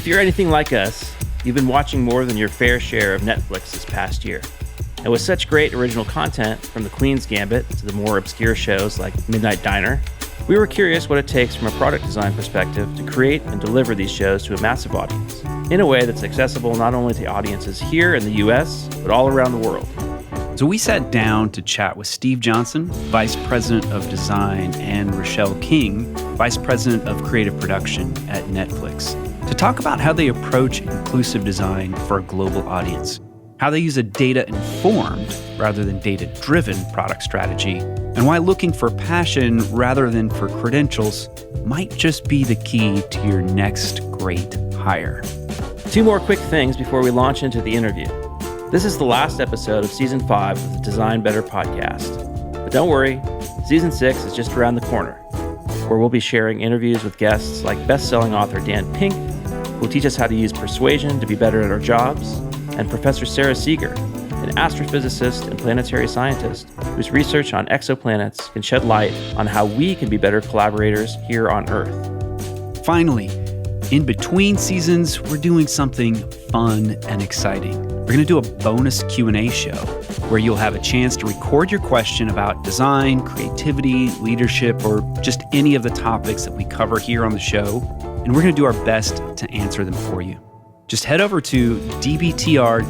If you're anything like us, you've been watching more than your fair share of Netflix this past year. And with such great original content, from the Queen's Gambit to the more obscure shows like Midnight Diner, we were curious what it takes from a product design perspective to create and deliver these shows to a massive audience, in a way that's accessible not only to audiences here in the US, but all around the world. So we sat down to chat with Steve Johnson, Vice President of Design, and Rochelle King, Vice President of Creative Production at Netflix, to talk about how they approach inclusive design for a global audience, how they use a data-informed rather than data-driven product strategy, and why looking for passion rather than for credentials might just be the key to your next great hire. Two more quick things before we launch into the interview. This is the last episode of Season 5 of the Design Better podcast. But don't worry, Season 6 is just around the corner, where we'll be sharing interviews with guests like bestselling author Dan Pink, who will teach us how to use persuasion to be better at our jobs, and Professor Sara Seager, an astrophysicist and planetary scientist whose research on exoplanets can shed light on how we can be better collaborators here on Earth. Finally, in between seasons, we're doing something fun and exciting. We're going to do a bonus Q&A show where you'll have a chance to record your question about design, creativity, leadership, or just any of the topics that we cover here on the show. And we're going to do our best to answer them for you. Just head over to dbtr.co/AMA.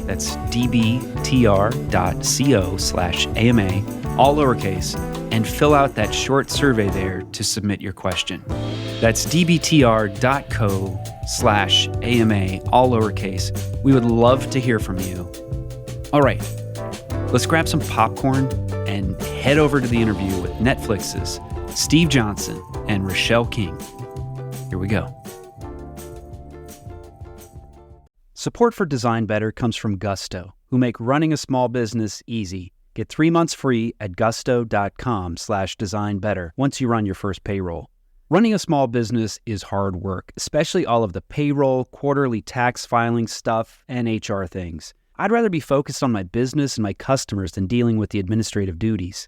That's dbtr.co/AMA, all lowercase, and fill out that short survey there to submit your question. That's dbtr.co/AMA, all lowercase. We would love to hear from you. All right, let's grab some popcorn and head over to the interview with Netflix's Steve Johnson and Rochelle King. Here we go. Support for Design Better comes from Gusto, who make running a small business easy. Get 3 months free at gusto.com/designbetter once you run your first payroll. Running a small business is hard work, especially all of the payroll, quarterly tax filing stuff, and HR things. I'd rather be focused on my business and my customers than dealing with the administrative duties.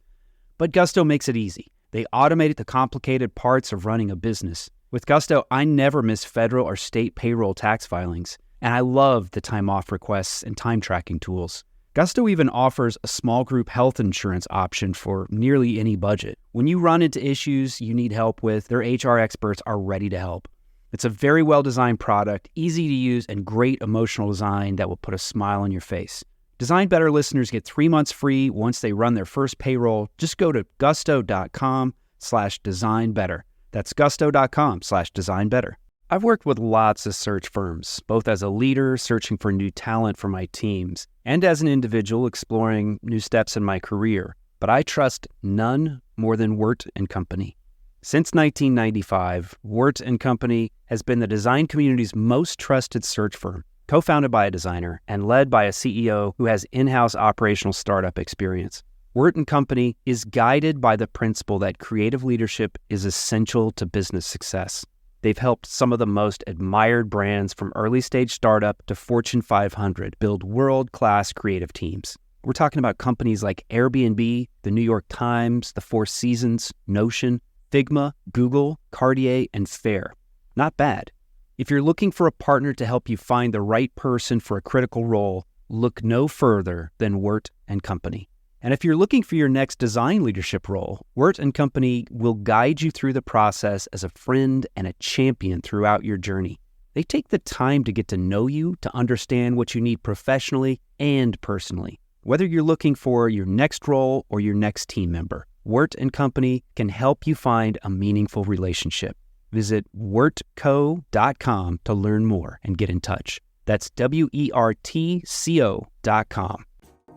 But Gusto makes it easy. They automate the complicated parts of running a business. With Gusto, I never miss federal or state payroll tax filings. And I love the time off requests and time tracking tools. Gusto even offers a small group health insurance option for nearly any budget. When you run into issues you need help with, their HR experts are ready to help. It's a very well-designed product, easy to use, and great emotional design that will put a smile on your face. Design Better listeners get 3 months free once they run their first payroll. Just go to gusto.com/designbetter. That's gusto.com/designbetter. I've worked with lots of search firms, both as a leader searching for new talent for my teams, and as an individual exploring new steps in my career. But I trust none more than Wirt & Company. Since 1995, Wirt & Company has been the design community's most trusted search firm, co-founded by a designer and led by a CEO who has in-house operational startup experience. Wirt & Company is guided by the principle that creative leadership is essential to business success. They've helped some of the most admired brands from early-stage startup to Fortune 500 build world-class creative teams. We're talking about companies like Airbnb, the New York Times, the Four Seasons, Notion, Figma, Google, Cartier, and Fair. Not bad. If you're looking for a partner to help you find the right person for a critical role, look no further than Wirt & Company. And if you're looking for your next design leadership role, Wirt & Company will guide you through the process as a friend and a champion throughout your journey. They take the time to get to know you, to understand what you need professionally and personally. Whether you're looking for your next role or your next team member, Wirt & Company can help you find a meaningful relationship. Visit wirtco.com to learn more and get in touch. That's WERTCO.com.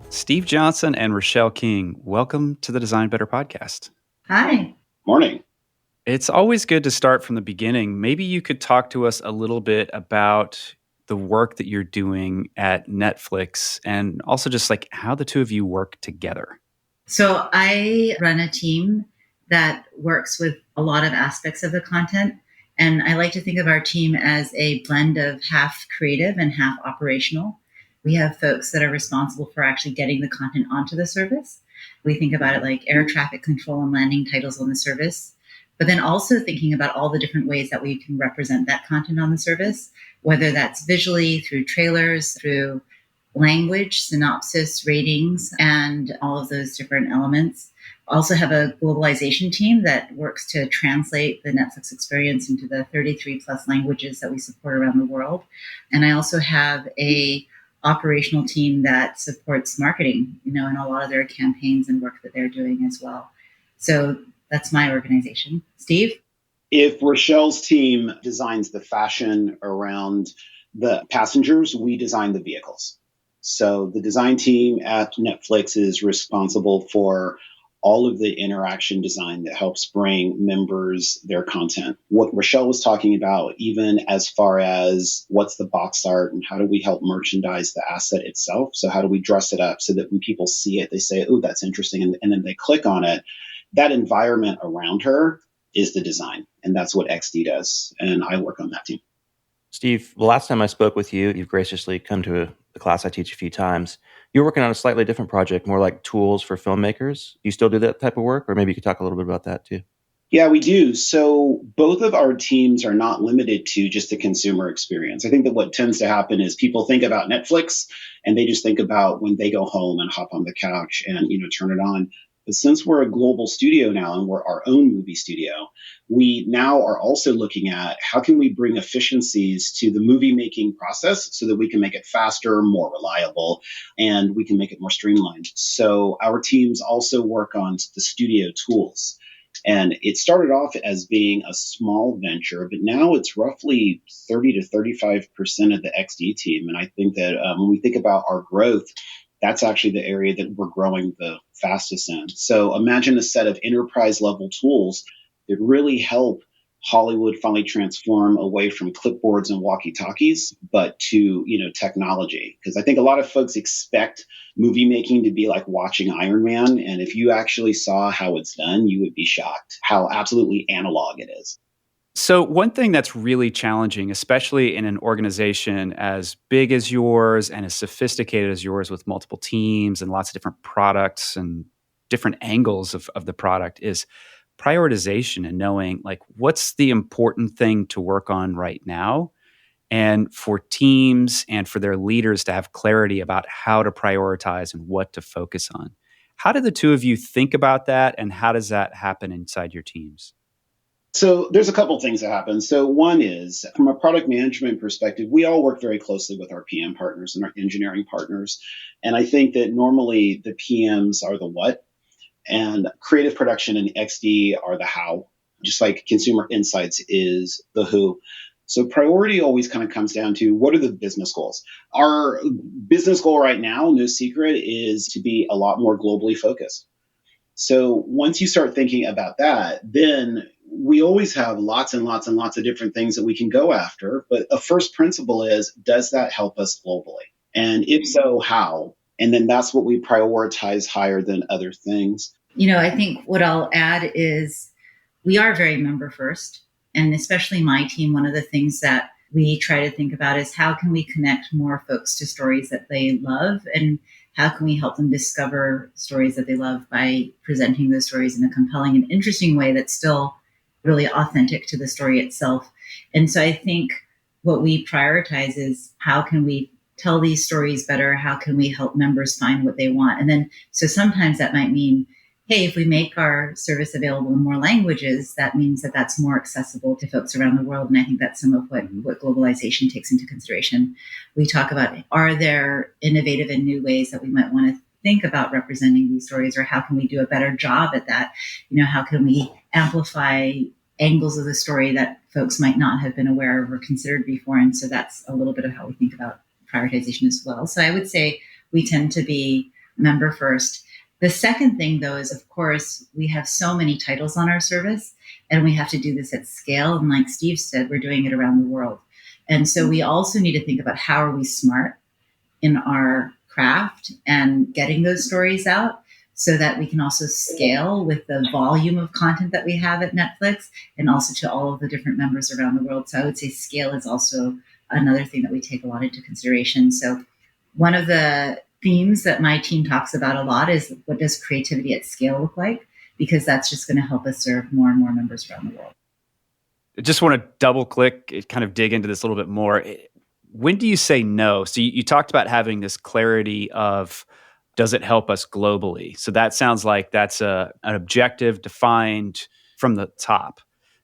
Steve Johnson and Rochelle King, welcome to the Design Better podcast. Hi. Morning. It's always good to start from the beginning. Maybe you could talk to us a little bit about the work that you're doing at Netflix and also just like how the two of you work together. So I run a team that works with a lot of aspects of the content. And I like to think of our team as a blend of half creative and half operational. We have folks that are responsible for actually getting the content onto the service. We think about it like air traffic control and landing titles on the service. but then also thinking about all the different ways that we can represent that content on the service, whether that's visually, through trailers, through language, synopsis, ratings, and all of those different elements. Also have a globalization team that works to translate the Netflix experience into the 33 plus languages that we support around the world. And I also have a operational team that supports marketing, in a lot of their campaigns and work that they're doing as well. So that's my organization. Steve? If Rochelle's team designs the fashion around the passengers, we design the vehicles. So the design team at Netflix is responsible for all of the interaction design that helps bring members their content. What Rochelle was talking about, even as far as what's the box art and how do we help merchandise the asset itself? So how do we dress it up so that when people see it, they say, oh, that's interesting. And then they click on it. That environment around her is the design. And that's what XD does. And I work on that team. Steve, the last time I spoke with you, you've graciously come to the class I teach a few times. You're working on a slightly different project, more like tools for filmmakers. Do you still do that type of work? Or maybe you could talk a little bit about that too. Yeah, we do. So both of our teams are not limited to just the consumer experience. I think that what tends to happen is people think about Netflix and they just think about when they go home and hop on the couch and, turn it on. But since we're a global studio now and we're our own movie studio, we now are also looking at how can we bring efficiencies to the movie making process so that we can make it faster, more reliable, and we can make it more streamlined. So our teams also work on the studio tools. And it started off as being a small venture, but now it's roughly 30 to 35% of the XD team. And I think that when we think about our growth, that's actually the area that we're growing the fastest in. So imagine a set of enterprise level tools that really help Hollywood finally transform away from clipboards and walkie-talkies, but to, technology. Because I think a lot of folks expect movie making to be like watching Iron Man. And if you actually saw how it's done, you would be shocked how absolutely analog it is. So one thing that's really challenging, especially in an organization as big as yours and as sophisticated as yours with multiple teams and lots of different products and different angles of the product, is prioritization and knowing what's the important thing to work on right now, and for teams and for their leaders to have clarity about how to prioritize and what to focus on. How do the two of you think about that, and how does that happen inside your teams? So there's a couple things that happen. So one is, from a product management perspective, we all work very closely with our PM partners and our engineering partners. And I think that normally the PMs are the what, and creative production and XD are the how, just like consumer insights is the who. So priority always kind of comes down to what are the business goals? Our business goal right now, no secret, is to be a lot more globally focused. So once you start thinking about that, then we always have lots and lots and lots of different things that we can go after. But a first principle is, does that help us globally? And if so, how? And then that's what we prioritize higher than other things. I think what I'll add is we are very member first. And especially my team, one of the things that we try to think about is how can we connect more folks to stories that they love, and how can we help them discover stories that they love by presenting those stories in a compelling and interesting way that's still really authentic to the story itself. And so I think what we prioritize is how can we tell these stories better? How can we help members find what they want? And then, so sometimes that might mean, hey, if we make our service available in more languages, that means that that's more accessible to folks around the world. And I think that's some of what globalization takes into consideration. We talk about, are there innovative and new ways that we might want to think about representing these stories, or how can we do a better job at that? How can we amplify angles of the story that folks might not have been aware of or considered before? And so that's a little bit of how we think about prioritization as well. So I would say we tend to be member first. The second thing, though, is, of course, we have so many titles on our service, and we have to do this at scale. And like Steve said, we're doing it around the world. And so we also need to think about how are we smart in our craft and getting those stories out so that we can also scale with the volume of content that we have at Netflix, and also to all of the different members around the world. So I would say scale is also another thing that we take a lot into consideration. So one of the themes that my team talks about a lot is, what does creativity at scale look like? because that's just going to help us serve more and more members around the world. I just want to double click, kind of dig into this a little bit more. When do you say no? So you talked about having this clarity of, does it help us globally? So that sounds like that's an objective defined from the top.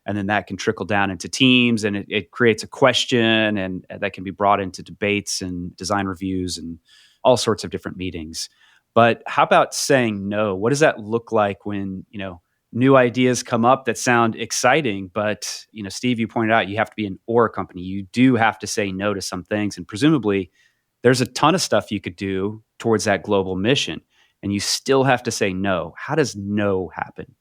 And then that can trickle down into teams, and it creates a question, and that can be brought into debates and design reviews and all sorts of different meetings. But how about saying no? What does that look like when, new ideas come up that sound exciting, but, Steve, you pointed out you have to be an or company. You do have to say no to some things. And presumably there's a ton of stuff you could do towards that global mission, and you still have to say no. How does no happen?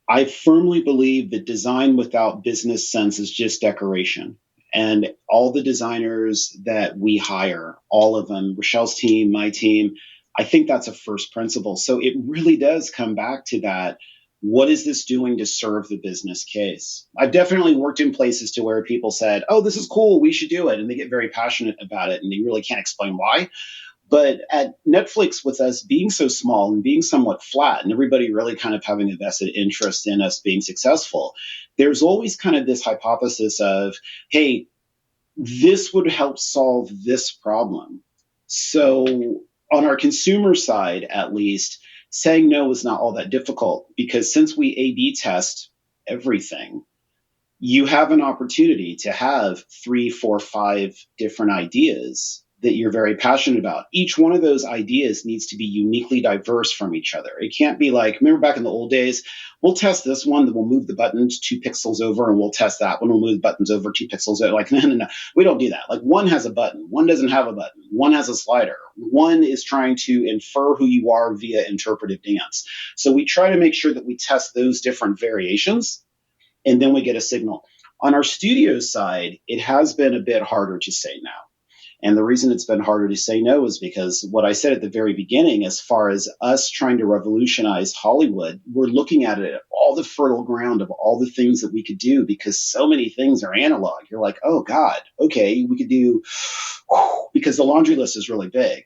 I firmly believe that design without business sense is just decoration. And all the designers that we hire, all of them, Rochelle's team, my team, I think that's a first principle. So it really does come back to that. What is this doing to serve the business case? I've definitely worked in places to where people said, oh, this is cool, we should do it. And they get very passionate about it and they really can't explain why. But at Netflix, with us being so small and being somewhat flat and everybody really kind of having a vested interest in us being successful, there's always kind of this hypothesis of, hey, this would help solve this problem. So on our consumer side, at least, saying no is not all that difficult, because since we A/B test everything, you have an opportunity to have 3, 4, 5 different ideas that you're very passionate about. Each one of those ideas needs to be uniquely diverse from each other. It can't be like, remember back in the old days, we'll test this one, then we'll move the buttons 2 pixels over, and we'll test that one, we'll move the buttons over 2 pixels over. Like, no. We don't do that. Like, one has a button, one doesn't have a button, one has a slider, one is trying to infer who you are via interpretive dance. So we try to make sure that we test those different variations, and then we get a signal. On our studio side, it has been a bit harder to say no. And the reason it's been harder to say no is because what I said at the very beginning, as far as us trying to revolutionize Hollywood, we're looking at it, all the fertile ground of all the things that we could do, because so many things are analog. You're like, oh God, okay, we could do, because the laundry list is really big.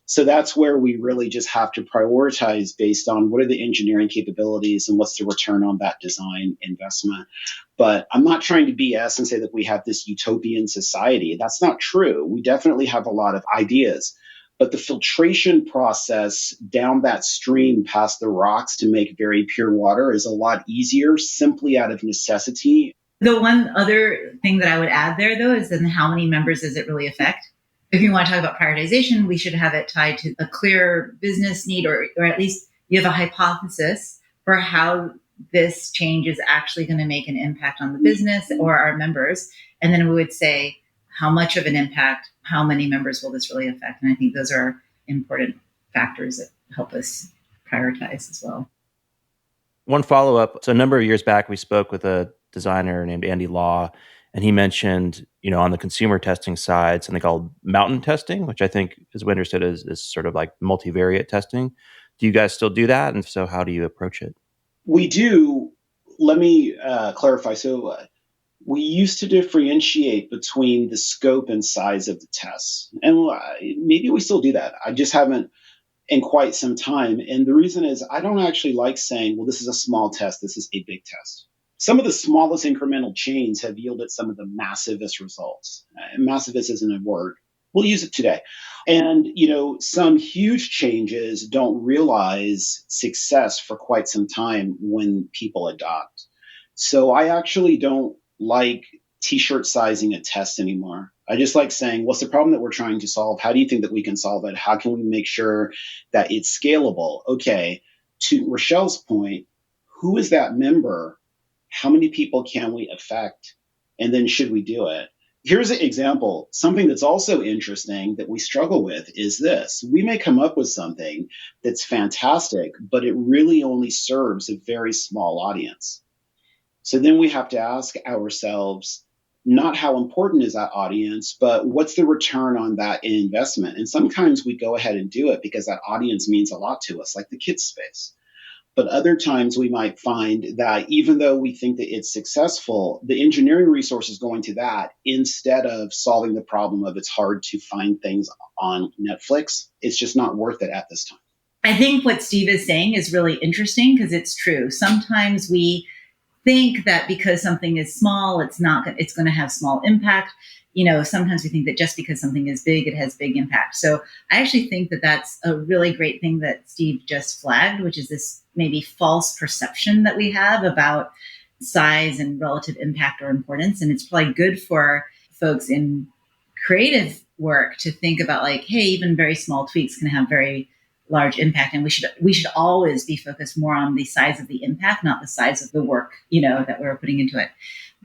So that's where we really just have to prioritize based on what are the engineering capabilities and what's the return on that design investment. But I'm not trying to BS and say that we have this utopian society. That's not true. We definitely have a lot of ideas. But the filtration process down that stream past the rocks to make very pure water is a lot easier, simply out of necessity. The one other thing that I would add there, though, is then how many members does it really affect? If you want to talk about prioritization, we should have it tied to a clear business need, or at least you have a hypothesis for how this change is actually going to make an impact on the business or our members. And then we would say, how much of an impact, how many members will this really affect? And I think those are important factors that help us prioritize as well. One follow-up. So a number of years back, we spoke with a designer named Andy Law, and he mentioned, on the consumer testing side, something called mountain testing, which I think, as we understood, is sort of like multivariate testing. Do you guys still do that? And if so, how do you approach it? We do. Let me clarify. So we used to differentiate between the scope and size of the tests. And maybe we still do that. I just haven't in quite some time. And the reason is I don't actually like saying, well, this is a small test, this is a big test. Some of the smallest incremental change have yielded some of the massivest results. Massivist isn't a word. We'll use it today. And, some huge changes don't realize success for quite some time when people adopt. So I actually don't like t-shirt sizing a test anymore. I just like saying, what's the problem that we're trying to solve? How do you think that we can solve it? How can we make sure that it's scalable? Okay, to Rochelle's point, who is that member? How many people can we affect? And then should we do it? Here's an example. Something that's also interesting that we struggle with is this. We may come up with something that's fantastic, but it really only serves a very small audience. So then we have to ask ourselves, not how important is that audience, but what's the return on that investment? And sometimes we go ahead and do it because that audience means a lot to us, like the kids space. But other times we might find that even though we think that it's successful, the engineering resources going to that instead of solving the problem of it's hard to find things on Netflix, it's just not worth it at this time. I think what Steve is saying is really interesting because it's true. Sometimes we think that because something is small, it's going to have small impact. Sometimes we think that just because something is big, it has big impact. So I actually think that that's a really great thing that Steve just flagged, which is this maybe false perception that we have about size and relative impact or importance. And it's probably good for folks in creative work to think about like, hey, even very small tweaks can have very large impact, and we should always be focused more on the size of the impact, not the size of the work that we're putting into it.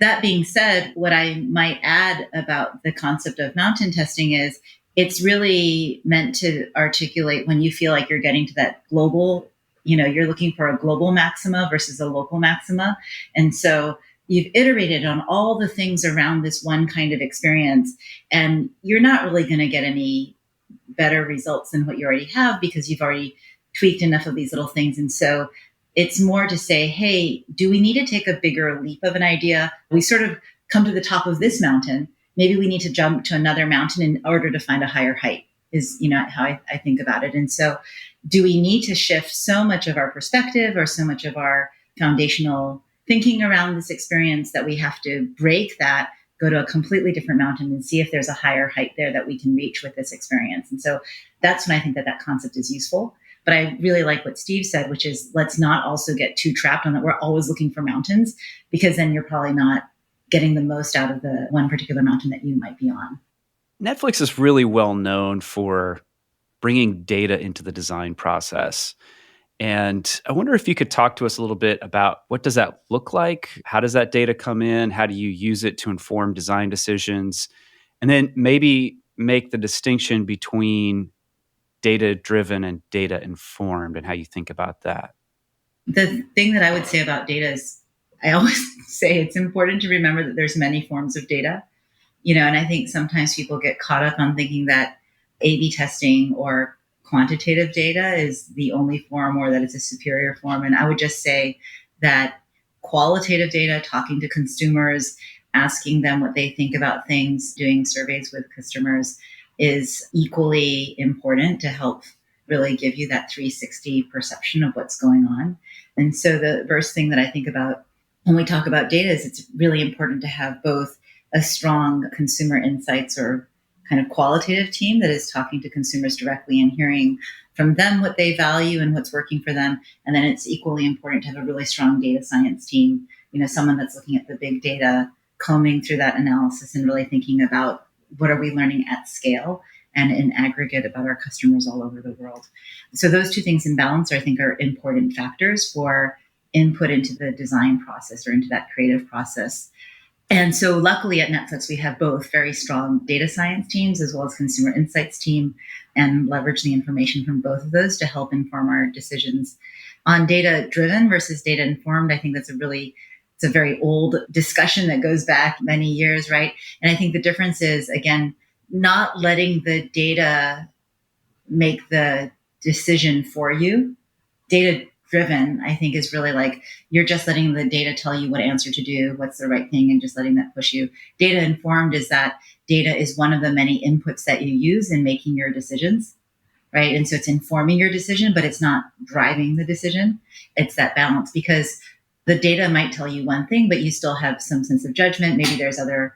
That being said, what I might add about the concept of mountain testing is it's really meant to articulate when you feel like you're getting to that global, you're looking for a global maxima versus a local maxima. And so you've iterated on all the things around this one kind of experience, and you're not really going to get any better results than what you already have because you've already tweaked enough of these little things. And so it's more to say, hey, do we need to take a bigger leap of an idea? We sort of come to the top of this mountain. Maybe we need to jump to another mountain in order to find a higher height is, how I think about it. And so do we need to shift so much of our perspective or so much of our foundational thinking around this experience that we have to break that, go to a completely different mountain and see if there's a higher height there that we can reach with this experience? And so that's when I think that concept is useful. But I really like what Steve said, which is let's not also get too trapped on that we're always looking for mountains, because then you're probably not getting the most out of the one particular mountain that you might be on. Netflix is really well known for bringing data into the design process. And I wonder if you could talk to us a little bit about what does that look like? How does that data come in? How do you use it to inform design decisions? And then maybe make the distinction between data-driven and data-informed and how you think about that. The thing that I would say about data is I always say it's important to remember that there's many forms of data, and I think sometimes people get caught up on thinking that A/B testing or quantitative data is the only form or that it's a superior form. And I would just say that qualitative data, talking to consumers, asking them what they think about things, doing surveys with customers is equally important to help really give you that 360 perception of what's going on. And so the first thing that I think about when we talk about data is it's really important to have both a strong consumer insights or kind of qualitative team that is talking to consumers directly and hearing from them what they value and what's working for them. And then it's equally important to have a really strong data science team, someone that's looking at the big data, combing through that analysis and really thinking about what are we learning at scale and in aggregate about our customers all over the world. So those two things in balance, I think, are important factors for input into the design process or into that creative process. And so luckily at Netflix, we have both very strong data science teams as well as consumer insights team, and leverage the information from both of those to help inform our decisions. On data driven versus data informed, I think it's a very old discussion that goes back many years, right? And I think the difference is, again, not letting the data make the decision for you. Data driven, I think, is really like you're just letting the data tell you what answer to do, what's the right thing, and just letting that push you. Data informed is that data is one of the many inputs that you use in making your decisions, right? And so it's informing your decision, but it's not driving the decision. It's that balance, because the data might tell you one thing, but you still have some sense of judgment. Maybe there's other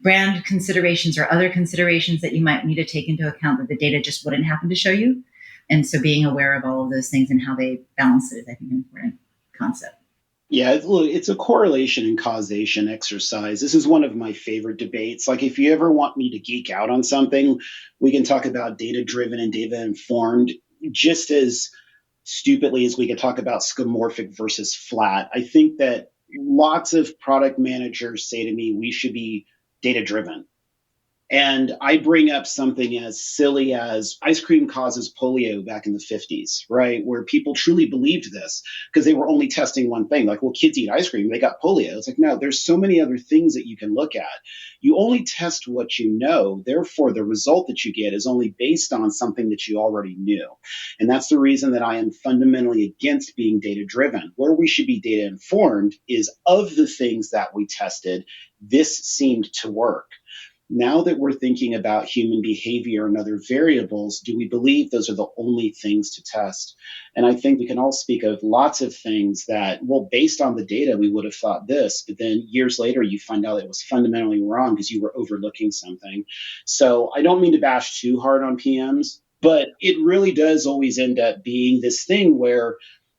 brand considerations or other considerations that you might need to take into account that the data just wouldn't happen to show you. And so being aware of all of those things and how they balance it is, I think, an important concept. Yeah, it's a correlation and causation exercise. This is one of my favorite debates. Like, if you ever want me to geek out on something, we can talk about data-driven and data-informed just as stupidly as we could talk about skeuomorphic versus flat. I think that lots of product managers say to me, we should be data-driven. And I bring up something as silly as ice cream causes polio back in the 50s, right? Where people truly believed this because they were only testing one thing. Like, well, kids eat ice cream, they got polio. It's like, no, there's so many other things that you can look at. You only test what you know. Therefore, the result that you get is only based on something that you already knew. And that's the reason that I am fundamentally against being data-driven. Where we should be data-informed is of the things that we tested, this seemed to work. Now that we're thinking about human behavior and other variables, do we believe those are the only things to test? And I think we can all speak of lots of things that, well, based on the data, we would have thought this, but then years later, you find out it was fundamentally wrong because you were overlooking something. So I don't mean to bash too hard on PMs, but it really does always end up being this thing where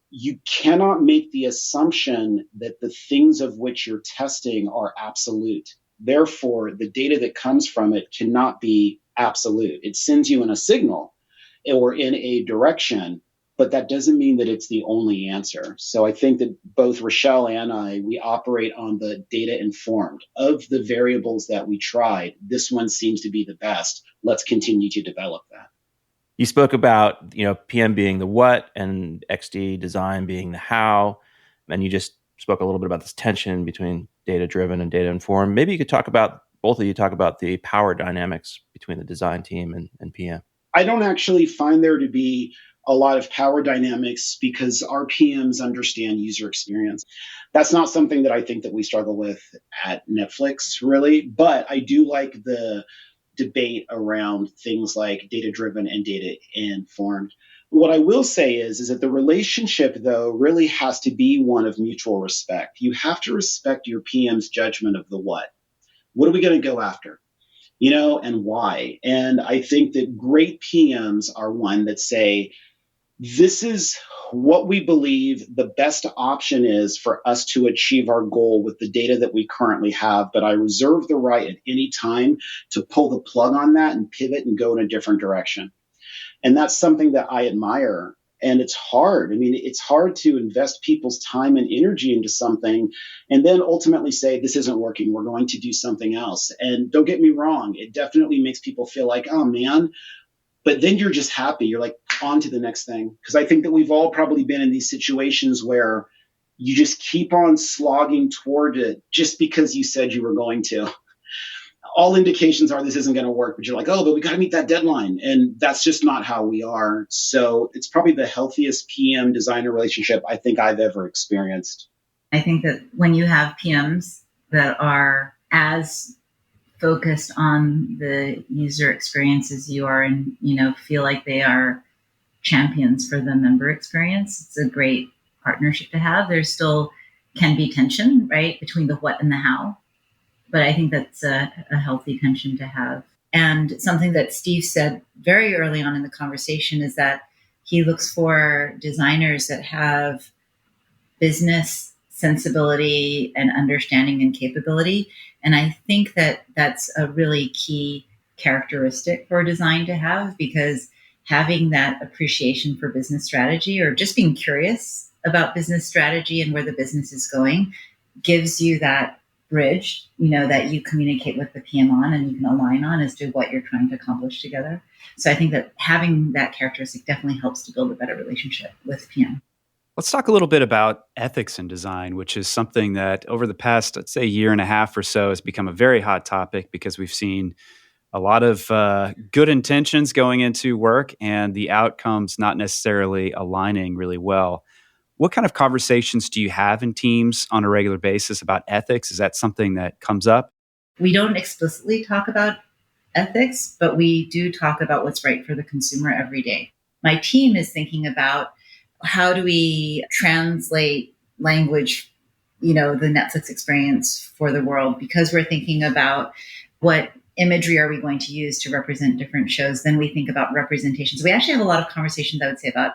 you cannot make the assumption that the things of which you're testing are absolute. Therefore, the data that comes from it cannot be absolute. It sends you in a signal or in a direction, but that doesn't mean that it's the only answer. So I think that both Rochelle and I, we operate on the data informed. Of the variables that we tried, this one seems to be the best. Let's continue to develop that. You spoke about, PM being the what and XD design being the how, and you just spoke a little bit about this tension between data-driven and data-informed. Maybe you could both of you talk about the power dynamics between the design team and PM. I don't actually find there to be a lot of power dynamics because our PMs understand user experience. That's not something that I think that we struggle with at Netflix, really, but I do like the debate around things like data-driven and data-informed. What I will say is that the relationship, though, really has to be one of mutual respect. You have to respect your PM's judgment of the what. What are we going to go after? And why? And I think that great PMs are one that say, this is what we believe the best option is for us to achieve our goal with the data that we currently have. But I reserve the right at any time to pull the plug on that and pivot and go in a different direction. And that's something that I admire. And it's hard. I mean, it's hard to invest people's time and energy into something and then ultimately say, this isn't working. We're going to do something else. And don't get me wrong. It definitely makes people feel like, oh, man. But then you're just happy. You're like, on to the next thing. Because I think that we've all probably been in these situations where you just keep on slogging toward it just because you said you were going to. All indications are this isn't going to work, but you're like, oh, but we got to meet that deadline. And that's just not how we are. So it's probably the healthiest PM designer relationship I think I've ever experienced. I think that when you have PMs that are as focused on the user experience as you are and, feel like they are champions for the member experience, it's a great partnership to have. There still can be tension, right, between the what and the how. But I think that's a healthy tension to have. And something that Steve said very early on in the conversation is that he looks for designers that have business sensibility and understanding and capability. And I think that that's a really key characteristic for design to have, because having that appreciation for business strategy or just being curious about business strategy and where the business is going gives you that bridge, that you communicate with the PM on and you can align on as to what you're trying to accomplish together. So I think that having that characteristic definitely helps to build a better relationship with PM. Let's talk a little bit about ethics in design, which is something that over the past, let's say, year and a half or so has become a very hot topic because we've seen a lot of good intentions going into work and the outcomes not necessarily aligning really well. What kind of conversations do you have in teams on a regular basis about ethics? Is that something that comes up? We don't explicitly talk about ethics, but we do talk about what's right for the consumer every day. My team is thinking about how do we translate language, the Netflix experience for the world, because we're thinking about what imagery are we going to use to represent different shows. Then we think about representations. We actually have a lot of conversations, I would say, about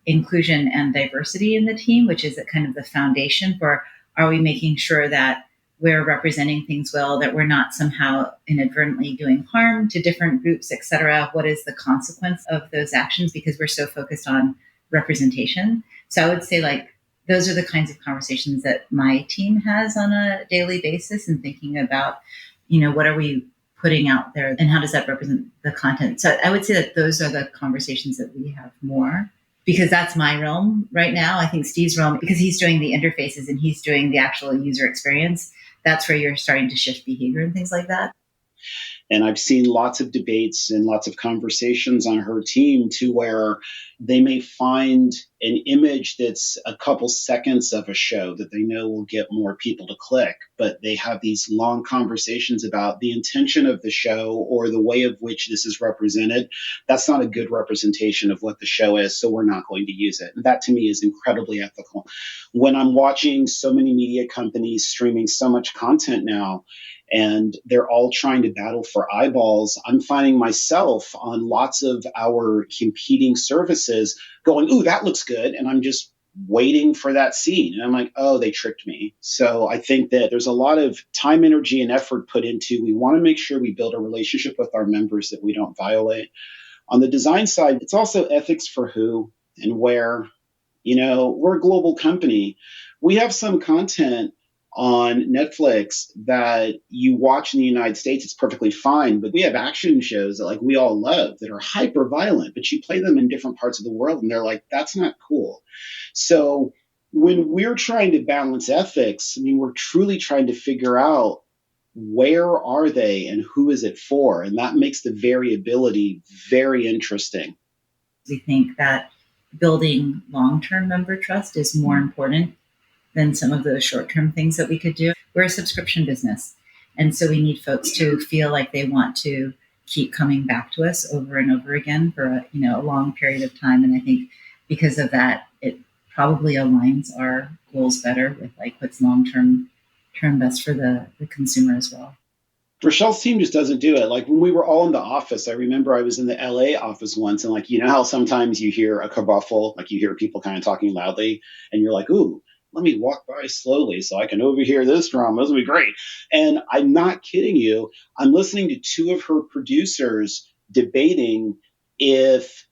inclusion and diversity in the team, which is kind of the foundation for, are we making sure that we're representing things well, that we're not somehow inadvertently doing harm to different groups, et cetera? What is the consequence of those actions? Because we're so focused on representation. So I would say those are the kinds of conversations that my team has on a daily basis, and thinking about, what are we putting out there and how does that represent the content? So I would say that those are the conversations that we have more, because that's my realm right now. I think Steve's realm, because he's doing the interfaces and he's doing the actual user experience, that's where you're starting to shift behavior and things like that. And I've seen lots of debates and lots of conversations on her team to where they may find an image that's a couple seconds of a show that they know will get more people to click, but they have these long conversations about the intention of the show or the way of which this is represented. That's not a good representation of what the show is, so we're not going to use it. And that to me is incredibly ethical. When I'm watching so many media companies streaming so much content now, and they're all trying to battle for eyeballs, I'm finding myself on lots of our competing services going, ooh, that looks good. And I'm just waiting for that scene. And I'm like, oh, they tricked me. So I think that there's a lot of time, energy, and effort put into, we want to make sure we build a relationship with our members that we don't violate. On the design side, it's also ethics for who and where. We're a global company. We have some content on Netflix that you watch in the United States, it's perfectly fine. But we have action shows that like we all love that are hyper violent, but you play them in different parts of the world and they're like, that's not cool. So when we're trying to balance ethics, we're truly trying to figure out where are they and who is it for? And that makes the variability very interesting. We think that building long-term member trust is more important than some of the short-term things that we could do. We're a subscription business. And so we need folks to feel like they want to keep coming back to us over and over again for a long period of time. And I think because of that, it probably aligns our goals better with like what's long-term best for the consumer as well. Rochelle's team just doesn't do it. Like when we were all in the office, I remember I was in the LA office once and how sometimes you hear a kerfuffle, like you hear people kind of talking loudly and you're like, ooh, let me walk by slowly so I can overhear this drama. This will be great. And I'm not kidding you. I'm listening to two of her producers debating if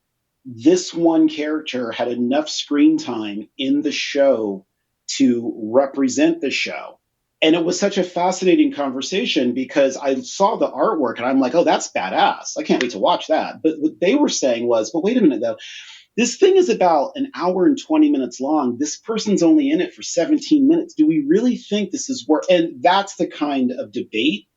this one character had enough screen time in the show to represent the show. And it was such a fascinating conversation because I saw the artwork and I'm like, oh, that's badass. I can't wait to watch that. But what they were saying was, but wait a minute, though. This thing is about an hour and 20 minutes long. This person's only in it for 17 minutes. Do we really think this is worth? And that's the kind of debate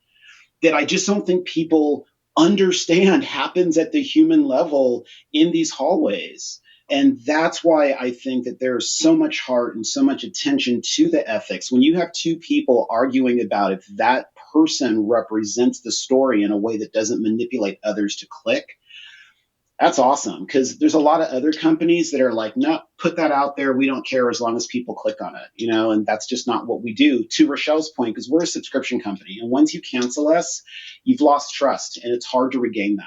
that I just don't think people understand happens at the human level in these hallways. And that's why I think that there's so much heart and so much attention to the ethics. When you have two people arguing about if that person represents the story in a way that doesn't manipulate others to click, that's awesome. Because there's a lot of other companies that are like, no, put that out there. We don't care as long as people click on it, and that's just not what we do. To Rochelle's point, because we're a subscription company. And once you cancel us, you've lost trust and it's hard to regain that.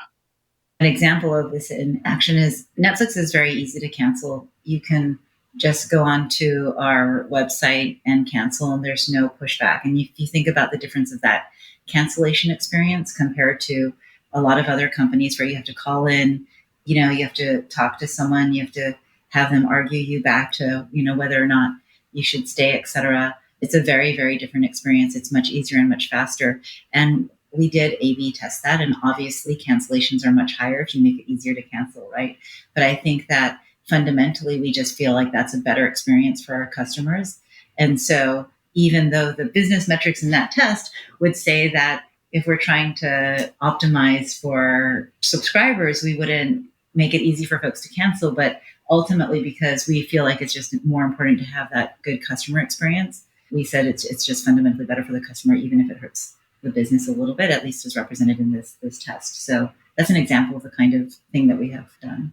An example of this in action is Netflix is very easy to cancel. You can just go onto our website and cancel, and there's no pushback. And if you think about the difference of that cancellation experience compared to a lot of other companies where you have to call in, you have to talk to someone, you have to have them argue you back to, whether or not you should stay, et cetera. It's a very, very different experience. It's much easier and much faster. And we did A/B test that, and obviously cancellations are much higher if you make it easier to cancel, right? But I think that fundamentally, we just feel like that's a better experience for our customers. And so even though the business metrics in that test would say that if we're trying to optimize for subscribers, we wouldn't make it easy for folks to cancel. But ultimately, because we feel like it's just more important to have that good customer experience, we said it's just fundamentally better for the customer, even if it hurts the business a little bit, at least as represented in this test. So that's an example of the kind of thing that we have done.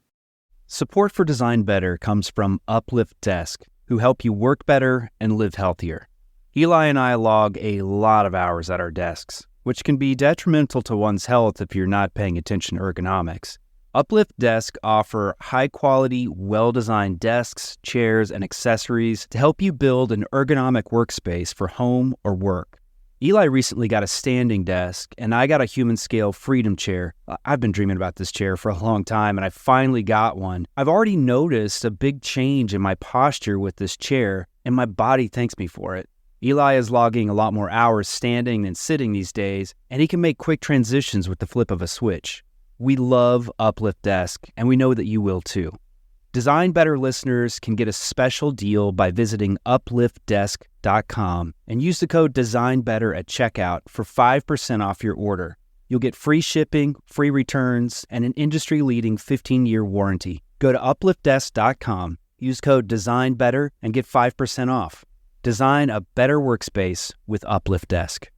Support for Design Better comes from Uplift Desk, who help you work better and live healthier. Eli and I log a lot of hours at our desks, which can be detrimental to one's health if you're not paying attention to ergonomics. Uplift Desk offer high-quality, well-designed desks, chairs, and accessories to help you build an ergonomic workspace for home or work. Eli recently got a standing desk, and I got a human-scale Freedom chair. I've been dreaming about this chair for a long time, and I finally got one. I've already noticed a big change in my posture with this chair, and my body thanks me for it. Eli is logging a lot more hours standing than sitting these days, and he can make quick transitions with the flip of a switch. We love Uplift Desk, and we know that you will too. Design Better listeners can get a special deal by visiting upliftdesk.com and use the code DesignBetter at checkout for 5% off your order. You'll get free shipping, free returns, and an industry-leading 15-year warranty. Go to upliftdesk.com Use code DESIGNBETTER and get 5% off. Design a better workspace with Uplift Desk.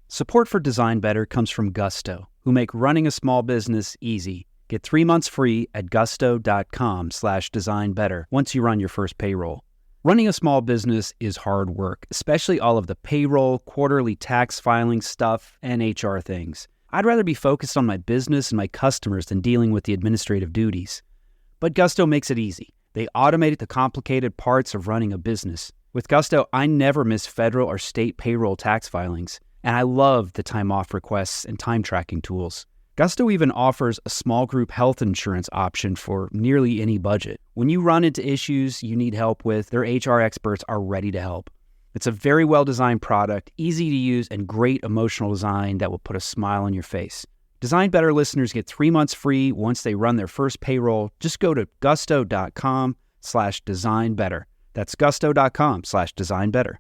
Support for Design Better comes from Gusto, who make running a small business easy. Get 3 months free at gusto.com/designbetter once you run your first payroll. Running a small business is hard work, especially all of the payroll, quarterly tax filing stuff, and HR things. I'd rather be focused on my business and my customers than dealing with the administrative duties. But Gusto makes it easy. They automated the complicated parts of running a business. With Gusto, I never miss federal or state payroll tax filings, and I love the time off requests and time tracking tools. Gusto even offers a small group health insurance option for nearly any budget. When you run into issues you need help with, their HR experts are ready to help. It's a very well-designed product, easy to use, and great emotional design that will put a smile on your face. Design Better listeners get 3 months free once they run their first payroll. Just go to gusto.com/designbetter. That's gusto.com/designbetter.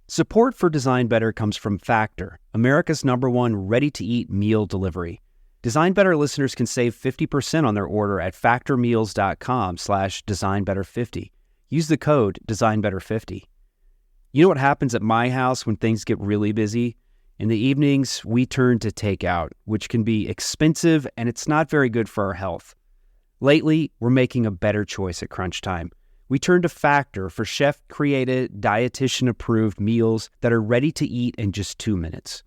Support for Design Better comes from Factor, America's #1 ready-to-eat meal delivery. Design Better listeners can save 50% on their order at factormeals.com/designbetter50. Use the code DesignBetter50. You know what happens at my house when things get really busy? In the evenings, we turn to takeout, which can be expensive and it's not very good for our health. Lately, we're making a better choice at crunch time. We turn to Factor for chef-created, dietitian-approved meals that are ready to eat in just 2 minutes.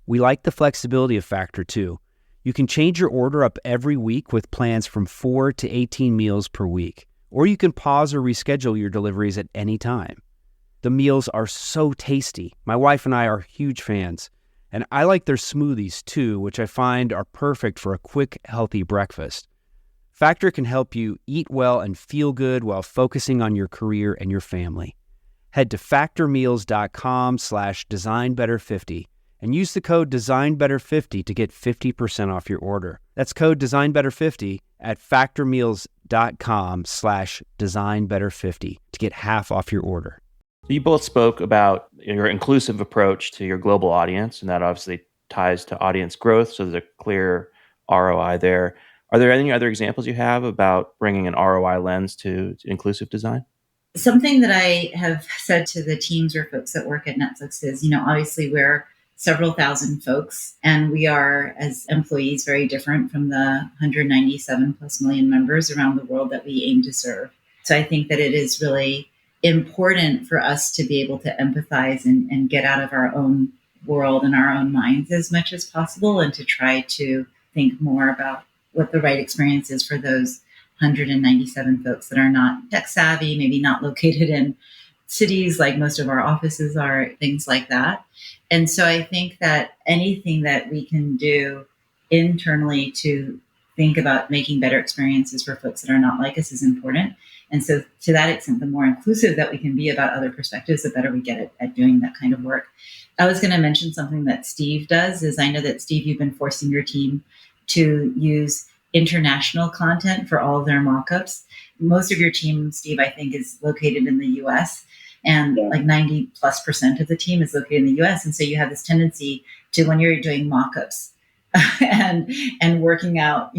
We like the flexibility of Factor, too. You can change your order up every week with plans from 4 to 18 meals per week, or you can pause or reschedule your deliveries at any time. The meals are so tasty. My wife and I are huge fans, and I like their smoothies, too, which I find are perfect for a quick, healthy breakfast. Factor can help you eat well and feel good while focusing on your career and your family. Head to factormeals.com/designbetter50 and use the code DesignBetter50 to get 50% off your order. That's code DesignBetter50 at factormeals.com/designbetter50 to get half off your order. You both spoke about your inclusive approach to your global audience, and that obviously ties to audience growth, so there's a clear ROI there. Are there any other examples you have about bringing an ROI lens to inclusive design? Something that I have said to the teams or folks that work at Netflix is, obviously we're several thousand folks, and we are, as employees, very different from the 197 plus million members around the world that we aim to serve. So I think that it is really important for us to be able to empathize and get out of our own world and our own minds as much as possible, and to try to think more about what the right experience is for those 197 folks that are not tech savvy, maybe not located in cities like most of our offices are, things like that. And so I think that anything that we can do internally to think about making better experiences for folks that are not like us is important. And so to that extent, the more inclusive that we can be about other perspectives, the better we get at doing that kind of work. I was going to mention something that Steve does. Is I know that, Steve, you've been forcing your team to use international content for all of their mock-ups. Most of your team, Steve, I think, is located in the US, and like 90+% of the team is located in the US. And so you have this tendency to, when you're doing mock-ups and working out,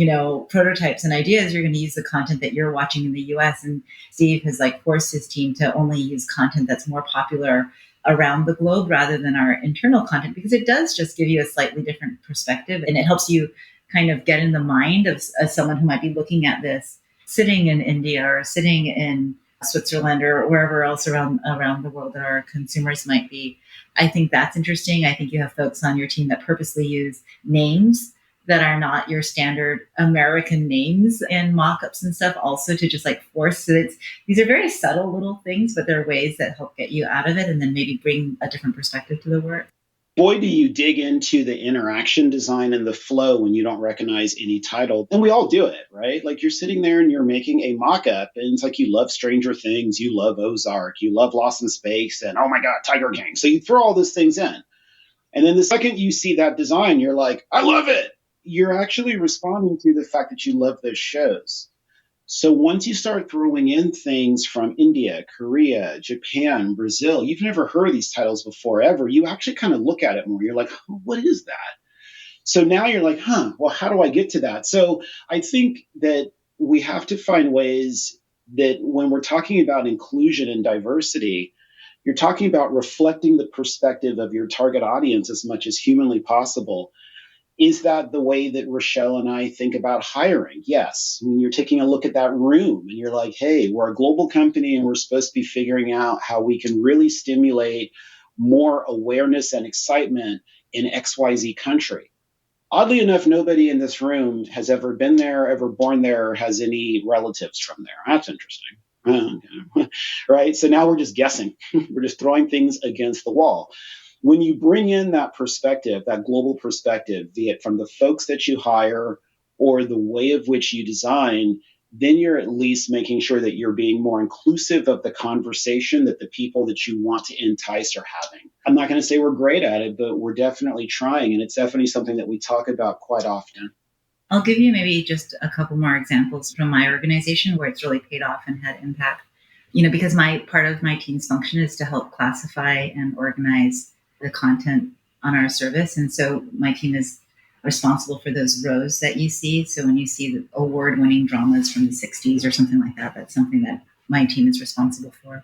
prototypes and ideas, you're going to use the content that you're watching in the US. And Steve has forced his team to only use content that's more popular around the globe rather than our internal content, because it does just give you a slightly different perspective, and it helps you kind of get in the mind of someone who might be looking at this sitting in India or sitting in Switzerland or wherever else around the world that our consumers might be. I think that's interesting. I think you have folks on your team that purposely use names that are not your standard American names in mock-ups and stuff, also to just force. So these are very subtle little things, but there are ways that help get you out of it and then maybe bring a different perspective to the work. Boy, do you dig into the interaction design and the flow when you don't recognize any title. And we all do it, right? You're sitting there and you're making a mock-up, and it's you love Stranger Things, you love Ozark, you love Lost in Space, and oh my God, Tiger King. So you throw all those things in. And then the second you see that design, you're like, I love it. You're actually responding to the fact that you love those shows. So once you start throwing in things from India, Korea, Japan, Brazil, you've never heard of these titles before ever, you actually kind of look at it more. You're like, oh, what is that? So now you're like, well, how do I get to that? So I think that we have to find ways that when we're talking about inclusion and diversity, you're talking about reflecting the perspective of your target audience as much as humanly possible. Is that the way that Rochelle and I think about hiring? Yes. When you're taking a look at that room and you're like, hey, we're a global company and we're supposed to be figuring out how we can really stimulate more awareness and excitement in XYZ country. Oddly enough, nobody in this room has ever been there, ever born there, or has any relatives from there. That's interesting. Right? So now we're just guessing. We're just throwing things against the wall. When you bring in that perspective, that global perspective, be it from the folks that you hire or the way of which you design, then you're at least making sure that you're being more inclusive of the conversation that the people that you want to entice are having. I'm not going to say we're great at it, but we're definitely trying. And it's definitely something that we talk about quite often. I'll give you maybe just a couple more examples from my organization where it's really paid off and had impact. Because part of my team's function is to help classify and organize the content on our service. And so my team is responsible for those rows that you see. So when you see the award-winning dramas from the 60s or something like that, that's something that my team is responsible for.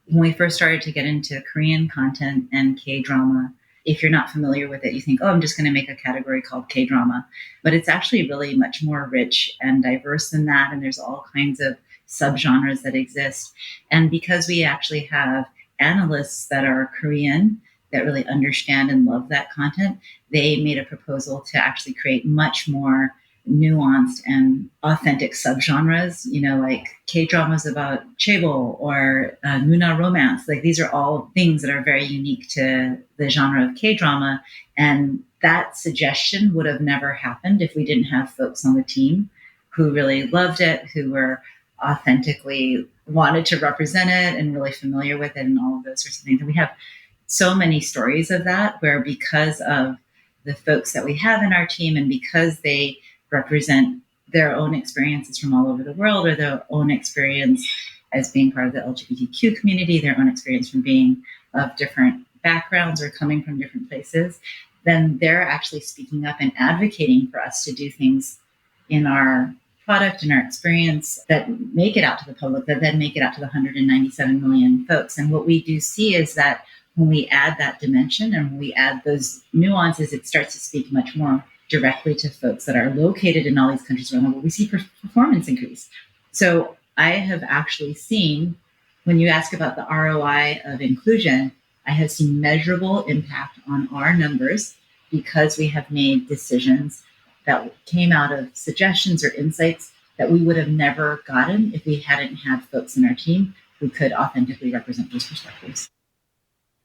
When we first started to get into Korean content and K-drama, if you're not familiar with it, you think, oh, I'm just going to make a category called K-drama. But it's actually really much more rich and diverse than that. And there's all kinds of subgenres that exist. And because we actually have analysts that are Korean that really understand and love that content, they made a proposal to actually create much more nuanced and authentic subgenres, like K-dramas about chaebol or Nuna romance. Like these are all things that are very unique to the genre of K-drama. And that suggestion would have never happened if we didn't have folks on the team who really loved it, who were authentically wanted to represent it and really familiar with it and all of those sorts of things. And we have so many stories of that where because of the folks that we have in our team and because they represent their own experiences from all over the world or their own experience as being part of the LGBTQ community, their own experience from being of different backgrounds or coming from different places, then they're actually speaking up and advocating for us to do things in our product and our experience that make it out to the public, that then make it out to the 197 million folks. And what we do see is that when we add that dimension and when we add those nuances, it starts to speak much more directly to folks that are located in all these countries around the world. We see performance increase. So I have actually seen, when you ask about the ROI of inclusion, I have seen measurable impact on our numbers because we have made decisions that came out of suggestions or insights that we would have never gotten if we hadn't had folks in our team who could authentically represent those perspectives.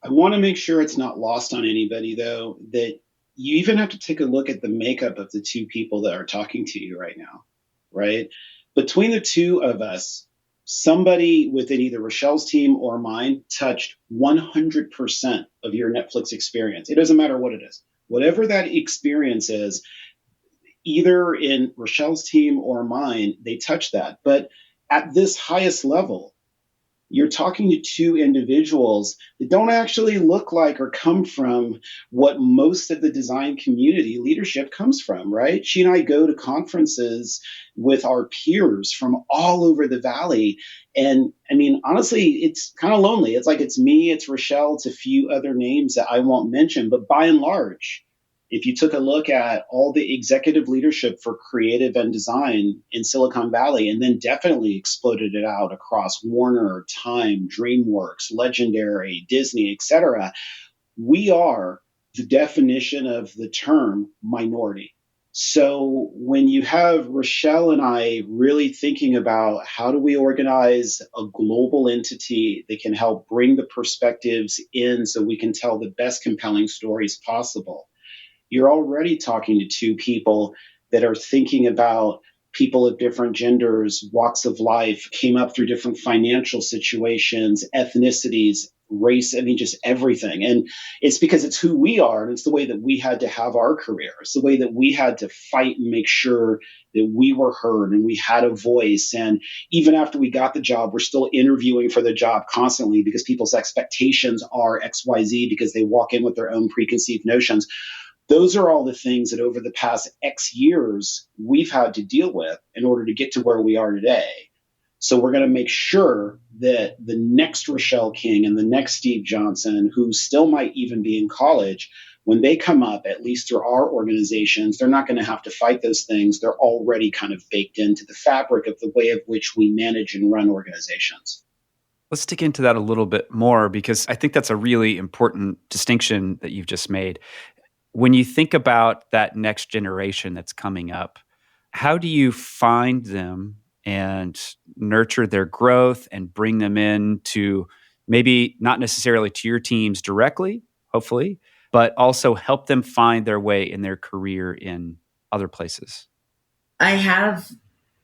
I want to make sure it's not lost on anybody, though, that you even have to take a look at the makeup of the two people that are talking to you right now, right? Between the two of us, somebody within either Rochelle's team or mine touched 100% of your Netflix experience. It doesn't matter what it is. Whatever that experience is, either in Rochelle's team or mine, they touch that. But at this highest level, you're talking to two individuals that don't actually look like or come from what most of the design community leadership comes from, right? She and I go to conferences with our peers from all over the Valley. And I mean, honestly, it's kind of lonely. It's like it's me, it's Rochelle, it's a few other names that I won't mention. But by and large, if you took a look at all the executive leadership for creative and design in Silicon Valley, and then definitely exploded it out across Warner, Time, DreamWorks, Legendary, Disney, etc., we are the definition of the term minority. So when you have Rochelle and I really thinking about how do we organize a global entity that can help bring the perspectives in so we can tell the best compelling stories possible, you're already talking to two people that are thinking about people of different genders, walks of life, came up through different financial situations, ethnicities, race, I mean, just everything. And it's because it's who we are, and it's the way that we had to have our career. It's the way that we had to fight and make sure that we were heard and we had a voice. And even after we got the job, we're still interviewing for the job constantly because people's expectations are XYZ because they walk in with their own preconceived notions. Those are all the things that over the past X years we've had to deal with in order to get to where we are today. So we're going to make sure that the next Rochelle King and the next Steve Johnson, who still might even be in college, when they come up, at least through our organizations, they're not going to have to fight those things. They're already kind of baked into the fabric of the way of which we manage and run organizations. Let's dig into that a little bit more, because I think that's a really important distinction that you've just made. When you think about that next generation that's coming up, how do you find them and nurture their growth and bring them in to maybe not necessarily to your teams directly, hopefully, but also help them find their way in their career in other places? I have,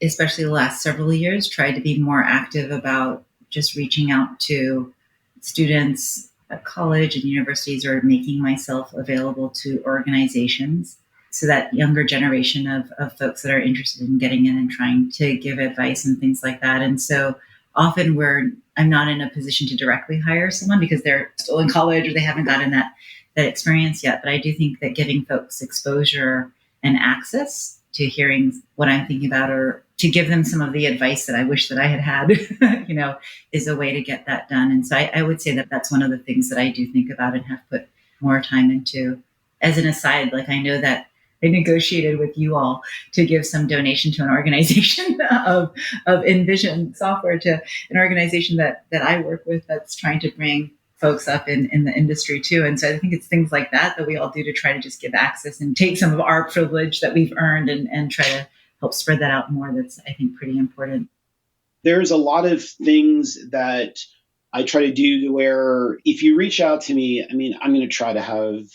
especially the last several years, tried to be more active about just reaching out to students at college and universities, or making myself available to organizations, so that younger generation of folks that are interested in getting in and trying to give advice and things like that. And so often I'm not in a position to directly hire someone because they're still in college or they haven't gotten that experience yet. But I do think that giving folks exposure and access to hearing what I'm thinking about, or to give them some of the advice that I wish that I had, is a way to get that done. And so I would say that that's one of the things that I do think about and have put more time into. As an aside, like, I know that I negotiated with you all to give some donation to an organization of Envision software, to an organization that I work with that's trying to bring folks up in the industry too. And so I think it's things like that we all do to try to just give access and take some of our privilege that we've earned and try to help spread that out more. That's, I think, pretty important. There's a lot of things that I try to do to where if you reach out to me, I mean, I'm going to try to have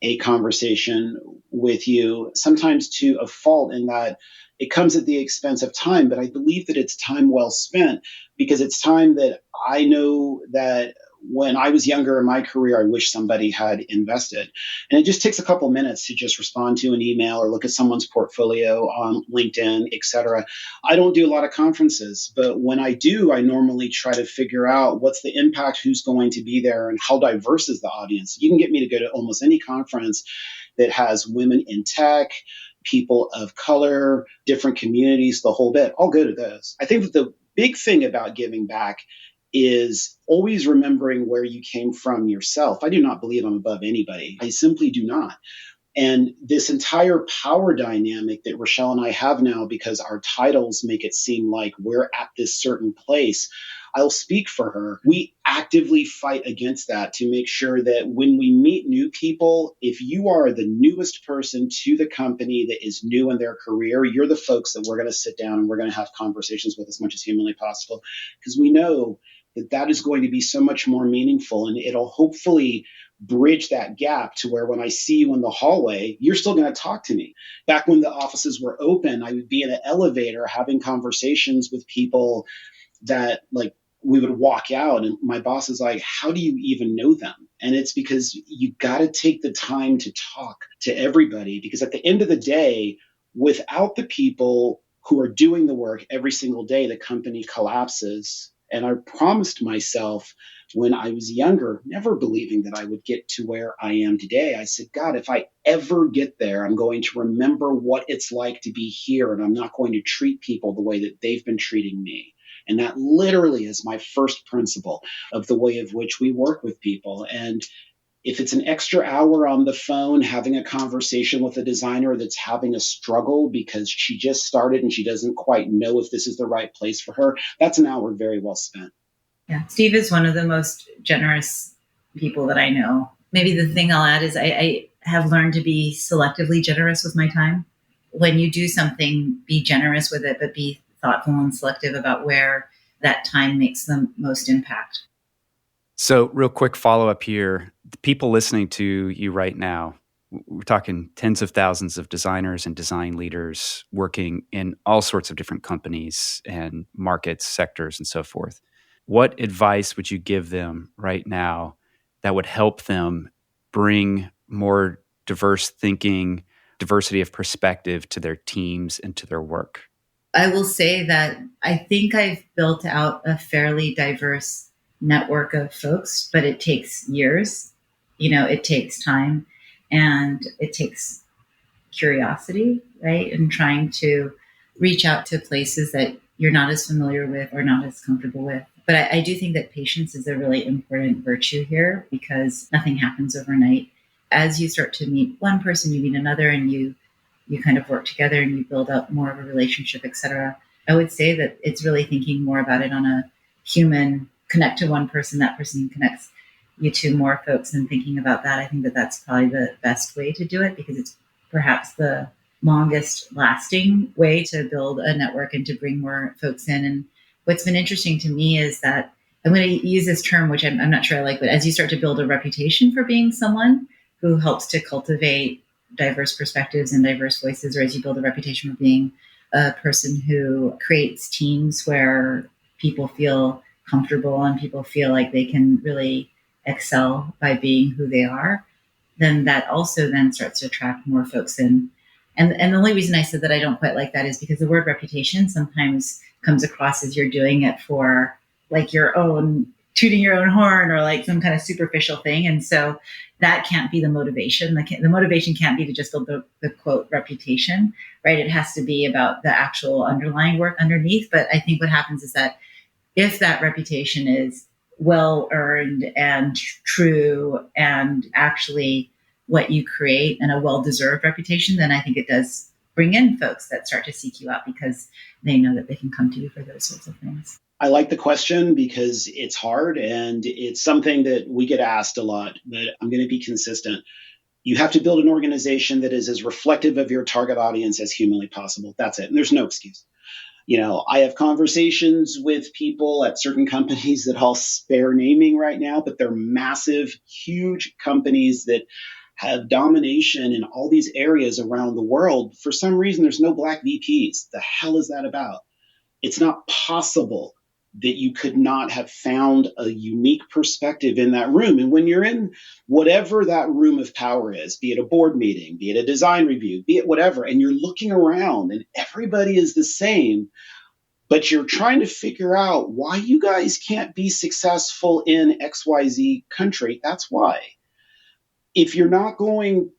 a conversation with you, sometimes to a fault, in that it comes at the expense of time. But I believe that it's time well spent, because it's time that I know that when I was younger in my career, I wish somebody had invested. And it just takes a couple minutes to just respond to an email or look at someone's portfolio on LinkedIn, et cetera. I don't do a lot of conferences, but when I do, I normally try to figure out what's the impact, who's going to be there, and how diverse is the audience. You can get me to go to almost any conference that has women in tech, people of color, different communities, the whole bit. I'll go to those. I think that the big thing about giving back is always remembering where you came from yourself. I do not believe I'm above anybody. I simply do not. And this entire power dynamic that Rochelle and I have now, because our titles make it seem like we're at this certain place, I'll speak for her. We actively fight against that to make sure that when we meet new people, if you are the newest person to the company that is new in their career, you're the folks that we're going to sit down and we're going to have conversations with as much as humanly possible, because we know that that is going to be so much more meaningful, and it'll hopefully bridge that gap to where when I see you in the hallway, you're still going to talk to me. Back when the offices were open, I would be in an elevator having conversations with people that, like, we would walk out and my boss is like, how do you even know them? And it's because you got to take the time to talk to everybody, because at the end of the day, without the people who are doing the work every single day, the company collapses. And I promised myself when I was younger, never believing that I would get to where I am today, I said, God, if I ever get there, I'm going to remember what it's like to be here, and I'm not going to treat people the way that they've been treating me. And that literally is my first principle of the way of which we work with people. And if it's an extra hour on the phone having a conversation with a designer that's having a struggle because she just started and she doesn't quite know if this is the right place for her, that's an hour very well spent. Yeah, Steve is one of the most generous people that I know. Maybe the thing I'll add is I have learned to be selectively generous with my time. When you do something, be generous with it, but be thoughtful and selective about where that time makes the most impact. So real quick follow-up here. The people listening to you right now, we're talking tens of thousands of designers and design leaders working in all sorts of different companies and markets, sectors, and so forth. What advice would you give them right now that would help them bring more diverse thinking, diversity of perspective to their teams and to their work? I will say that I think I've built out a fairly diverse network of folks, but it takes years. It takes time and it takes curiosity, right? And trying to reach out to places that you're not as familiar with or not as comfortable with. But I do think that patience is a really important virtue here because nothing happens overnight. As you start to meet one person, you meet another, and you kind of work together and you build up more of a relationship, etc. I would say that it's really thinking more about it on a human, connect to one person, that person connects you to more folks, and thinking about that. I think that that's probably the best way to do it because it's perhaps the longest lasting way to build a network and to bring more folks in. And what's been interesting to me is that I'm going to use this term, which I'm not sure I like, but as you start to build a reputation for being someone who helps to cultivate diverse perspectives and diverse voices, or as you build a reputation for being a person who creates teams where people feel comfortable and people feel like they can really excel by being who they are, then that also then starts to attract more folks in. And the only reason I said that I don't quite like that is because the word reputation sometimes comes across as you're doing it for like your own, tooting your own horn or like some kind of superficial thing. And so that can't be the motivation. The motivation can't be to just build the quote reputation, right? It has to be about the actual underlying work underneath. But I think what happens is that if that reputation is well earned and true and actually what you create and a well-deserved reputation, then I think it does bring in folks that start to seek you out because they know that they can come to you for those sorts of things. I like the question because it's hard and it's something that we get asked a lot, but I'm going to be consistent. You have to build an organization that is as reflective of your target audience as humanly possible. That's it. And there's no excuse. I have conversations with people at certain companies that I'll spare naming right now, but they're massive, huge companies that have domination in all these areas around the world. For some reason, there's no Black VPs. The hell is that about? It's not possible that you could not have found a unique perspective in that room. And when you're in whatever that room of power is, be it a board meeting, be it a design review, be it whatever, and you're looking around and everybody is the same, but you're trying to figure out why you guys can't be successful in XYZ country, that's why. If you're not going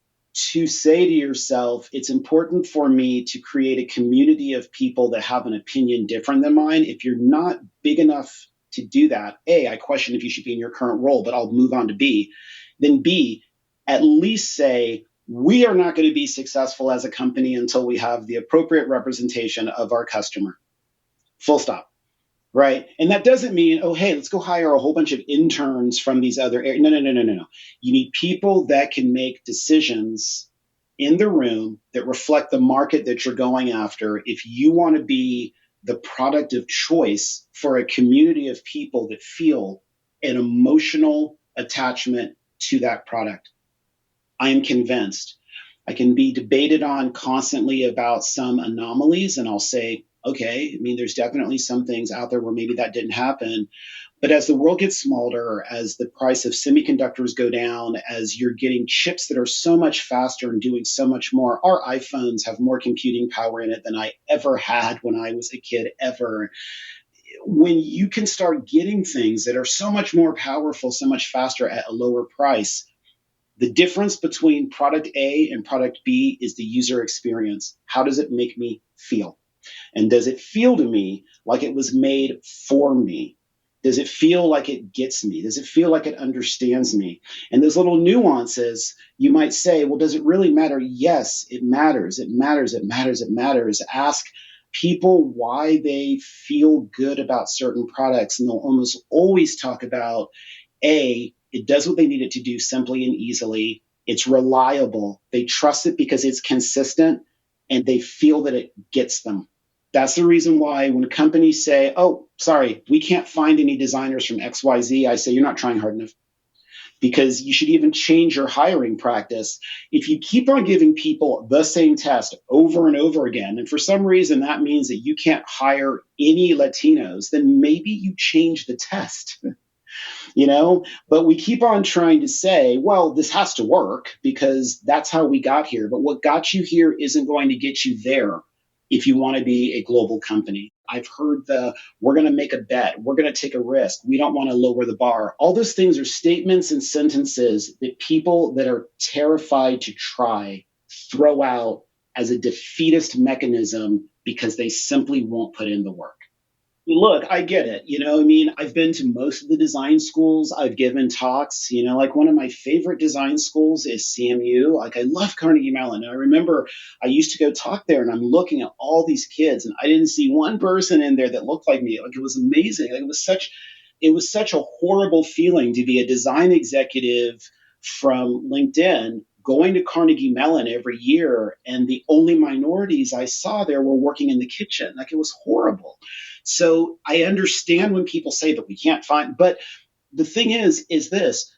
to say to yourself, it's important for me to create a community of people that have an opinion different than mine. If you're not big enough to do that, A, I question if you should be in your current role, but I'll move on to B. Then B, at least say, we are not going to be successful as a company until we have the appropriate representation of our customer. Full stop. Right. And that doesn't mean, oh, hey, let's go hire a whole bunch of interns from these other areas. No. You need people that can make decisions in the room that reflect the market that you're going after. If you want to be the product of choice for a community of people that feel an emotional attachment to that product, I am convinced. I can be debated on constantly about some anomalies, and I'll say, okay, I mean, there's definitely some things out there where maybe that didn't happen. But as the world gets smaller, as the price of semiconductors go down, as you're getting chips that are so much faster and doing so much more, our iPhones have more computing power in it than I ever had when I was a kid, ever. When you can start getting things that are so much more powerful, so much faster at a lower price, the difference between product A and product B is the user experience. How does it make me feel? And does it feel to me like it was made for me? Does it feel like it gets me? Does it feel like it understands me? And those little nuances, you might say, well, does it really matter? Yes, it matters. It matters. It matters. It matters. Ask people why they feel good about certain products. And they'll almost always talk about, A, it does what they need it to do simply and easily. It's reliable. They trust it because it's consistent and they feel that it gets them. That's the reason why when companies say, oh, sorry, we can't find any designers from XYZ, I say, you're not trying hard enough. Because you should even change your hiring practice. If you keep on giving people the same test over and over again, and for some reason that means that you can't hire any Latinos, then maybe you change the test. But we keep on trying to say, well, this has to work because that's how we got here. But what got you here isn't going to get you there if you want to be a global company. I've heard we're going to make a bet. We're going to take a risk. We don't want to lower the bar. All those things are statements and sentences that people that are terrified to try throw out as a defeatist mechanism because they simply won't put in the work. Look, I get it. I mean, I've been to most of the design schools. I've given talks. Like one of my favorite design schools is CMU. Like I love Carnegie Mellon. And I remember I used to go talk there and I'm looking at all these kids and I didn't see one person in there that looked like me. Like it was amazing. Like it was such a horrible feeling to be a design executive from LinkedIn going to Carnegie Mellon every year and the only minorities I saw there were working in the kitchen. Like it was horrible. So I understand when people say that we can't find, but the thing is this,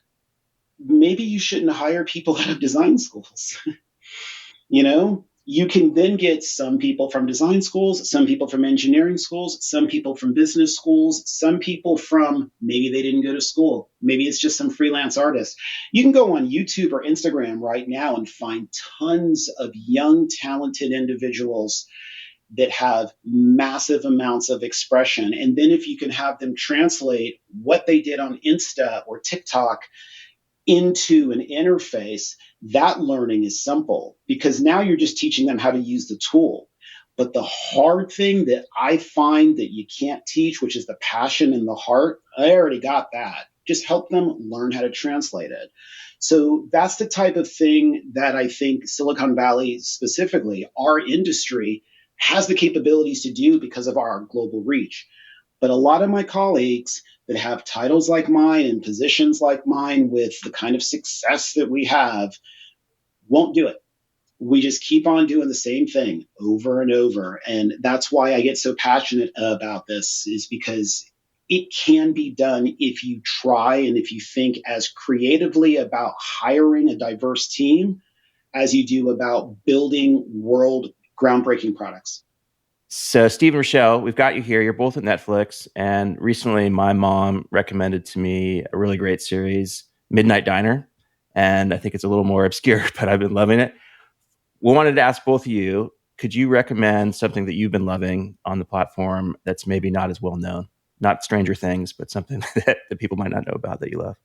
maybe you shouldn't hire people out of design schools. You can then get some people from design schools, some people from engineering schools, some people from business schools, some people from maybe they didn't go to school. Maybe it's just some freelance artist. You can go on YouTube or Instagram right now and find tons of young, talented individuals that have massive amounts of expression. And then if you can have them translate what they did on Insta or TikTok into an interface, that learning is simple because now you're just teaching them how to use the tool. But the hard thing that I find that you can't teach, which is the passion and the heart, I already got that. Just help them learn how to translate it. So that's the type of thing that I think Silicon Valley, specifically our industry, has the capabilities to do because of our global reach. But a lot of my colleagues that have titles like mine and positions like mine with the kind of success that we have won't do it. We just keep on doing the same thing over and over. And that's why I get so passionate about this, is because it can be done if you try and if you think as creatively about hiring a diverse team as you do about building world groundbreaking products. So, Steve and Rochelle, we've got you here. You're both at Netflix. And recently, my mom recommended to me a really great series, Midnight Diner. And I think it's a little more obscure, but I've been loving it. We wanted to ask both of you, could you recommend something that you've been loving on the platform that's maybe not as well known? Not Stranger Things, but something that people might not know about that you love.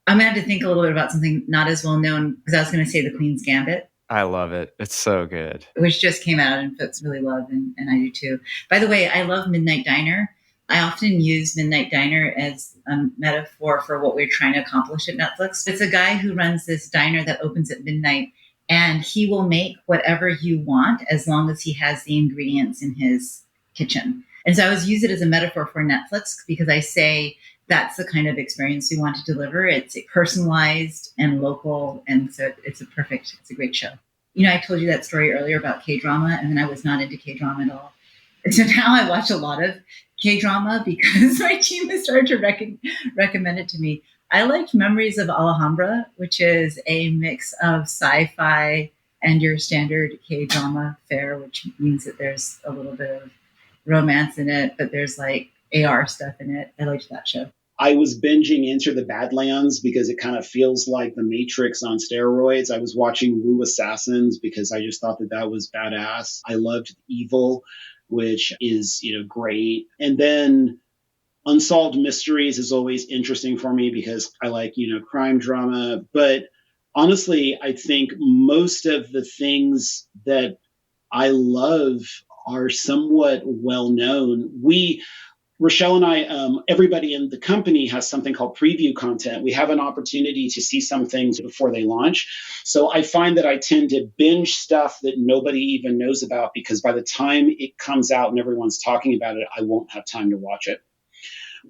I'm going to have to think a little bit about something not as well known because I was going to say The Queen's Gambit. I love it. It's so good. Which just came out and folks really love, and I do too. By the way, I love Midnight Diner. I often use Midnight Diner as a metaphor for what we're trying to accomplish at Netflix. It's a guy who runs this diner that opens at midnight, and he will make whatever you want as long as he has the ingredients in his kitchen. And so I always use it as a metaphor for Netflix because I say that's the kind of experience we want to deliver. It's personalized and local. And so it's a great show. I told you that story earlier about K-drama, and then I was not into K-drama at all. And so now I watch a lot of K-drama because my team has started to recommend it to me. I liked Memories of Alhambra, which is a mix of sci-fi and your standard K-drama fare, which means that there's a little bit of romance in it, but there's like AR stuff in it. I liked that show. I was binging Enter the Badlands because it kind of feels like The Matrix on steroids. I was watching Wu Assassins because I just thought that was badass. I loved Evil, which is, great. And then Unsolved Mysteries is always interesting for me because I like, crime drama. But honestly, I think most of the things that I love are somewhat well known. Rochelle and I, everybody in the company has something called preview content. We have an opportunity to see some things before they launch. So I find that I tend to binge stuff that nobody even knows about because by the time it comes out and everyone's talking about it, I won't have time to watch it.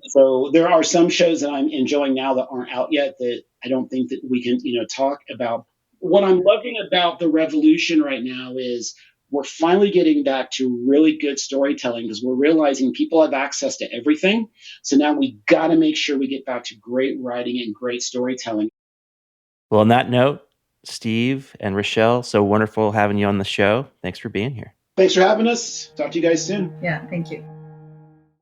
So there are some shows that I'm enjoying now that aren't out yet that I don't think that we can, talk about. What I'm loving about the revolution right now is we're finally getting back to really good storytelling because we're realizing people have access to everything. So now we got to make sure we get back to great writing and great storytelling. Well, on that note, Steve and Rochelle, so wonderful having you on the show. Thanks for being here. Thanks for having us. Talk to you guys soon. Yeah, thank you.